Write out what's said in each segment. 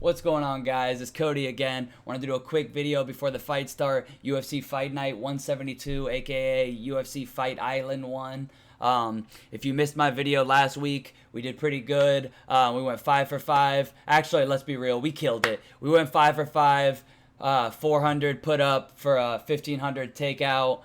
What's going on, guys? It's Coty again. Wanted to do a quick video before the fight start. UFC Fight Night 172, aka UFC Fight Island 1. If you missed my video last week, we did pretty good. We went 5 for 5. Actually, let's be real, we killed it. We went 5 for 5, 400 put up for a 1500 takeout.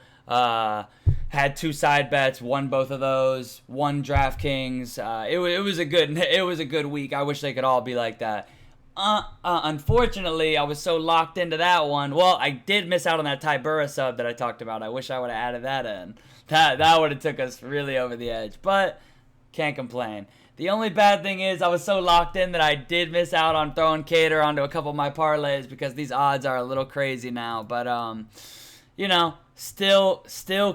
Had 2 side bets, won both of those. Won DraftKings. It was a good week. I wish they could all be like that. Unfortunately, I was so locked into that one. Well, I did miss out on that Tybura sub that I talked about. I wish I would have added that in. That would have took us really over the edge, but can't complain. The only bad thing is I was so locked in that I did miss out on throwing Cater onto a couple of my parlays because these odds are a little crazy now. But you know, still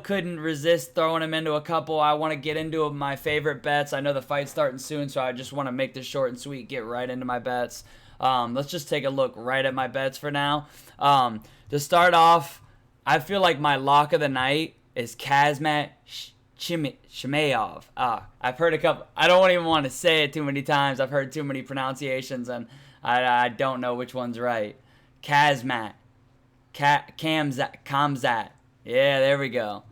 couldn't resist throwing him into a couple. I want to get into my favorite bets. I know the fight's starting soon, so I just want to make this short and sweet, get right into my bets. Let's just take a look right at my bets for now. To start off, I feel like my lock of the night is Kazmat Chimaev. I've heard a couple. I don't even want to say it too many times. I've heard too many pronunciations, and I don't know which one's right. Kazmat. Kamzat. Yeah, there we go.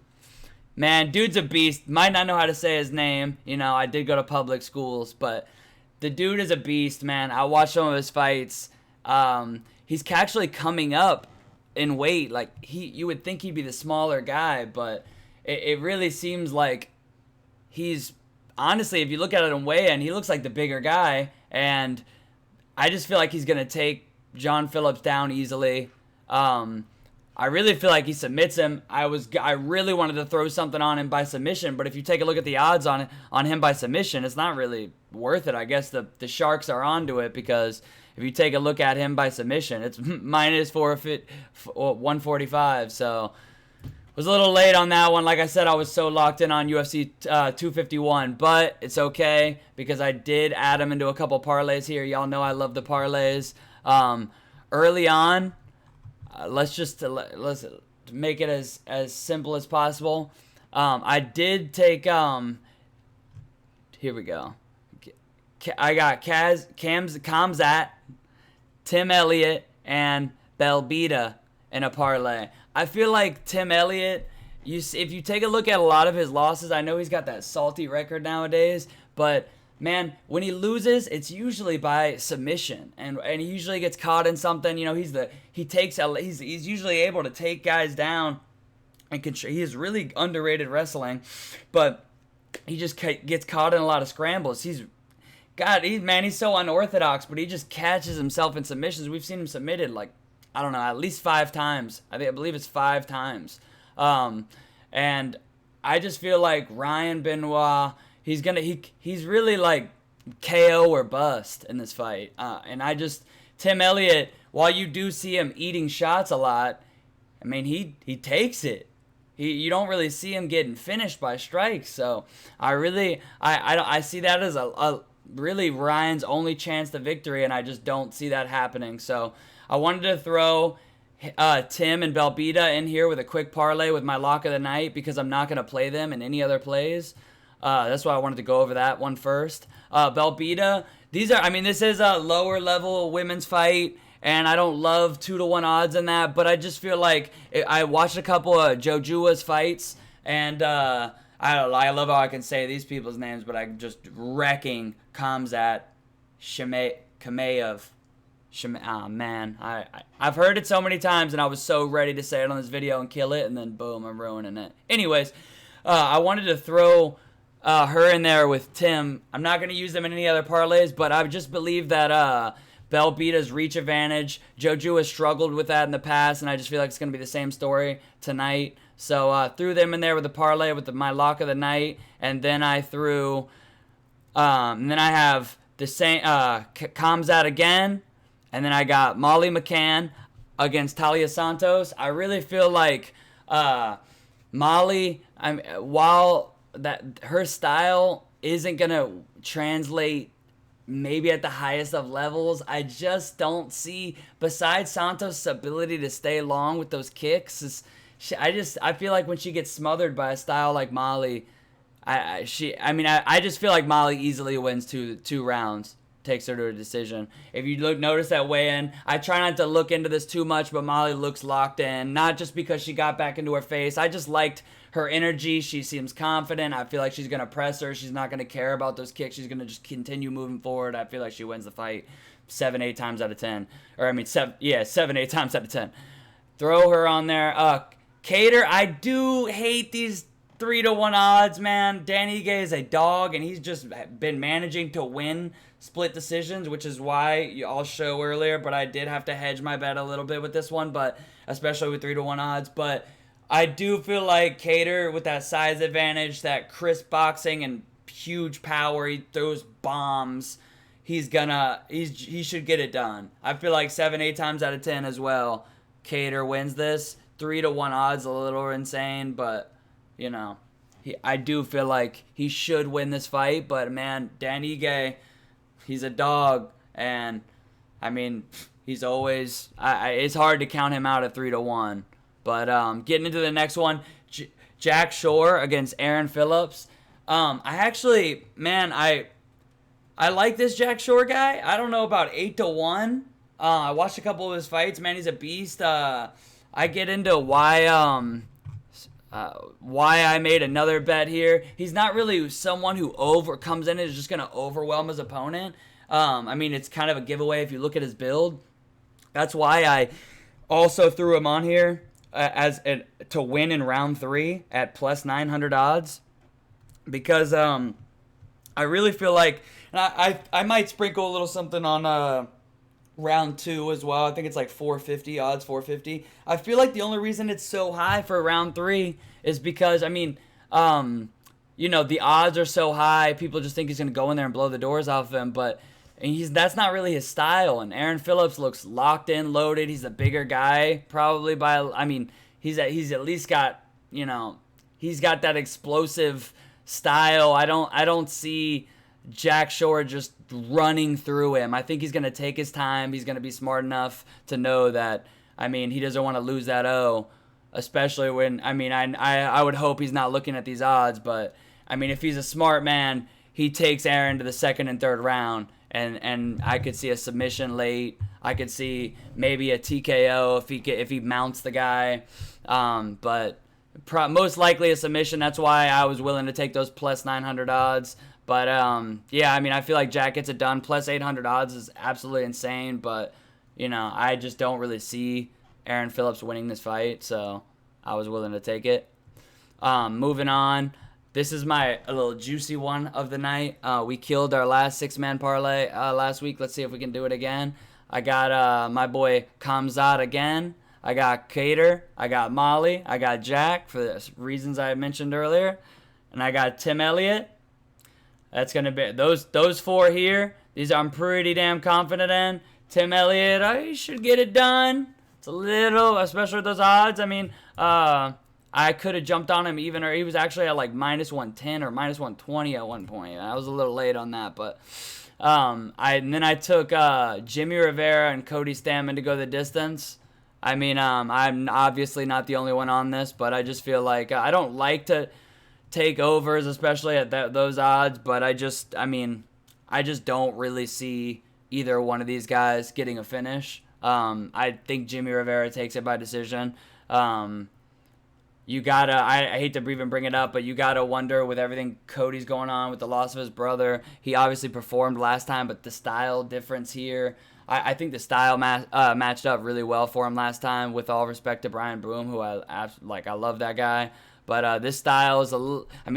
Man, dude's a beast. Might not know how to say his name. You know, I did go to public schools, but the dude is a beast, man. I watched some of his fights. He's actually coming up in weight. Like, you would think he'd be the smaller guy, but it really seems like he's, honestly, if you look at it in weigh-in, he looks like the bigger guy, and I just feel like he's going to take John Phillips down easily. I really feel like he submits him. I really wanted to throw something on him by submission, but if you take a look at the odds on him by submission, it's not really worth it. I guess the sharks are onto it, because if you take a look at him by submission, it's minus 145. So was a little late on that one. Like I said, I was so locked in on UFC 251, but it's okay because I did add him into a couple parlays here. Y'all know I love the parlays. Early on, let's make it as simple as possible. I did take here we go. I got Kamzat, Tim Elliott, and Belbita in a parlay. I feel like Tim Elliott, if you take a look at a lot of his losses, I know he's got that salty record nowadays, but man, when he loses, it's usually by submission, and he usually gets caught in something. You know, he's usually able to take guys down, and he is really underrated wrestling, but he just gets caught in a lot of scrambles. He's so unorthodox, but he just catches himself in submissions. We've seen him submitted like, I don't know, at least 5 times. I believe it's 5 times. And I just feel like Ryan Benoit, he's really like KO or bust in this fight. And Tim Elliott, while you do see him eating shots a lot, I mean, he takes it. You don't really see him getting finished by strikes. So I see that as a really Ryan's only chance to victory, and I just don't see that happening. So I wanted to throw Tim and Belbita in here with a quick parlay with my lock of the night, because I'm not going to play them in any other plays. That's why I wanted to go over that one first. Belbita, this is a lower level women's fight, and I don't love 2-1 odds in that, but I just feel like I watched a couple of Jojua's fights, and I love how I can say these people's names, but I'm just wrecking Kamzat Chimaev. Man, I've heard it so many times, and I was so ready to say it on this video and kill it, and then boom, I'm ruining it. Anyways, I wanted to throw her in there with Tim. I'm not going to use them in any other parlays, but I just believe that Belbita's reach advantage, Joju has struggled with that in the past, and I just feel like it's going to be the same story tonight. So threw them in there with the parlay with my lock of the night, and then I have the same Kamzat again, and then I got Molly McCann against Talia Santos. I really feel like Molly, while that her style isn't gonna translate maybe at the highest of levels, I just don't see, besides Santos' ability to stay long with those kicks, I feel like when she gets smothered by a style like Molly, I just feel like Molly easily wins two rounds. takes her to a decision. If you notice that weigh-in, I try not to look into this too much, but Molly looks locked in. Not just because she got back into her face. I just liked her energy. She seems confident. I feel like she's going to press her. She's not going to care about those kicks. She's going to just continue moving forward. I feel like she wins the fight 7-8 times out of 10. Or, I mean, 7-8 times out of 10. Throw her on there. Cater, I do hate these 3-1 odds, man. Dan Ige is a dog, and he's just been managing to win split decisions, which is why I'll show earlier, but I did have to hedge my bet a little bit with this one, but especially with 3-1 odds. But I do feel like Cater, with that size advantage, that crisp boxing and huge power, he throws bombs. He should get it done. I feel like 7-8 times out of 10 as well. Cater wins this. 3-1 odds, a little insane, but you know, I do feel like he should win this fight. But man, Dan Ige, he's a dog, and I mean, he's always. It's hard to count him out at 3-1. But getting into the next one, Jack Shore against Aaron Phillips. I like this Jack Shore guy. I don't know about 8-1. I watched a couple of his fights. Man, he's a beast. I get into why I made another bet here. He's not really someone who comes in and is just going to overwhelm his opponent. I mean, it's kind of a giveaway if you look at his build. That's why I also threw him on here to win in round 3 at plus 900 odds. Because I really feel like, and I might sprinkle a little something on round 2 as well. I think it's like 450 odds, 450. I feel like the only reason it's so high for round 3 is because, I mean, the odds are so high. People just think he's going to go in there and blow the doors off of him, but that's not really his style. And Aaron Phillips looks locked in, loaded. He's a bigger guy, probably he's at least got, he's got that explosive style. I don't see Jack Shore just running through him. I think he's going to take his time. He's going to be smart enough to know that, he doesn't want to lose that especially when, I would hope he's not looking at these odds, but, if he's a smart man, he takes Aaron to the 2nd and 3rd round, and I could see a submission late. I could see maybe a TKO if he mounts the guy, but most likely a submission. That's why I was willing to take those plus 900 odds. But, I feel like Jack gets it done. Plus 800 odds is absolutely insane. But, I just don't really see Aaron Phillips winning this fight. So, I was willing to take it. Moving on. This is a little juicy one of the night. We killed our last 6-man parlay last week. Let's see if we can do it again. I got my boy Kamzat again. I got Cater. I got Molly. I got Jack for the reasons I mentioned earlier. And I got Tim Elliott. That's going to be those 4 here. These I'm pretty damn confident in. Tim Elliott, he should get it done. It's a little, especially with those odds. I could have jumped on him even, or he was actually at like minus 110 or minus 120 at one point. I was a little late on that, but then I took Jimmy Rivera and Coty Stammen to go the distance. I'm obviously not the only one on this, but I just feel like I don't like to take overs, especially at those odds, but I just don't really see either one of these guys getting a finish. I think Jimmy Rivera takes it by decision. You gotta, I hate to even bring it up, but you gotta wonder with everything Cody's going on with the loss of his brother. He obviously performed last time, but the style difference here, I think the style matched up really well for him last time, with all respect to Brian Boom, who I love that guy. But this style is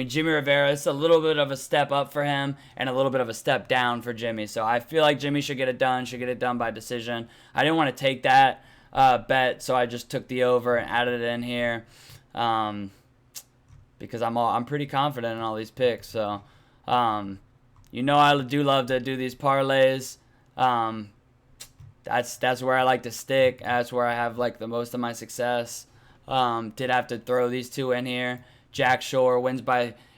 Jimmy Rivera, it's a little bit of a step up for him and a little bit of a step down for Jimmy. So I feel like Jimmy should get it done by decision. I didn't want to take that bet, so I just took the over and added it in here because I'm pretty confident in all these picks. So, I do love to do these parlays. That's where I like to stick. That's where I have the most of my success. Did have to throw these 2 in here. Jack Shore wins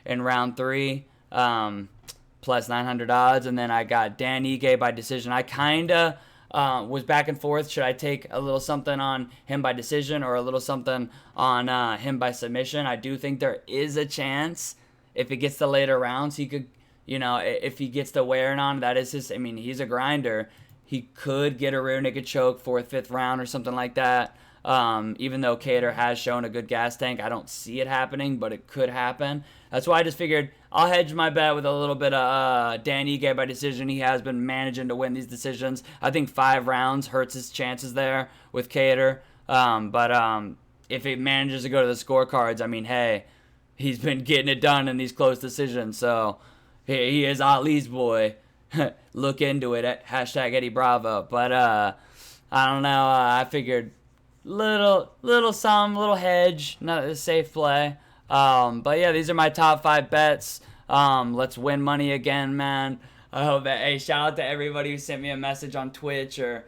in round 3, plus 900 odds, and then I got Dan Ige by decision. I kinda was back and forth. Should I take a little something on him by decision or a little something on him by submission? I do think there is a chance if it gets to later rounds he could You know, if he gets the wearing on, that is his. I mean, he's a grinder. He could get a rear naked choke 4th, 5th round or something like that. Even though Kattar has shown a good gas tank, I don't see it happening, but it could happen. That's why I just figured I'll hedge my bet with a little bit of Dan Ige by decision. He has been managing to win these decisions. I think 5 rounds hurts his chances there with Kattar. But if it manages to go to the scorecards, I mean, hey, he's been getting it done in these close decisions. So he is Ali's boy. Look into it at hashtag Eddie Bravo. But I don't know. I figured little hedge, not a safe play. But yeah, these are my top 5 bets. Let's win money again, man. I hope that. Hey, shout out to everybody who sent me a message on Twitch or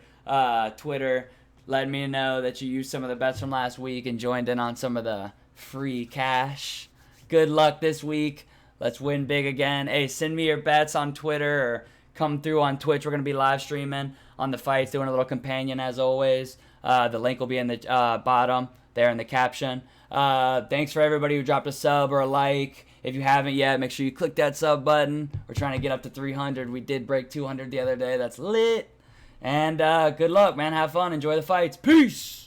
Twitter, letting me know that you used some of the bets from last week and joined in on some of the free cash. Good luck this week. Let's win big again. Hey, send me your bets on Twitter or come through on Twitch. We're going to be live streaming on the fights, doing a little companion as always. The link will be in the bottom there in the caption. Thanks for everybody who dropped a sub or a like. If you haven't yet, make sure you click that sub button. We're trying to get up to 300. We did break 200 the other day. That's lit. And good luck, man. Have fun. Enjoy the fights. Peace.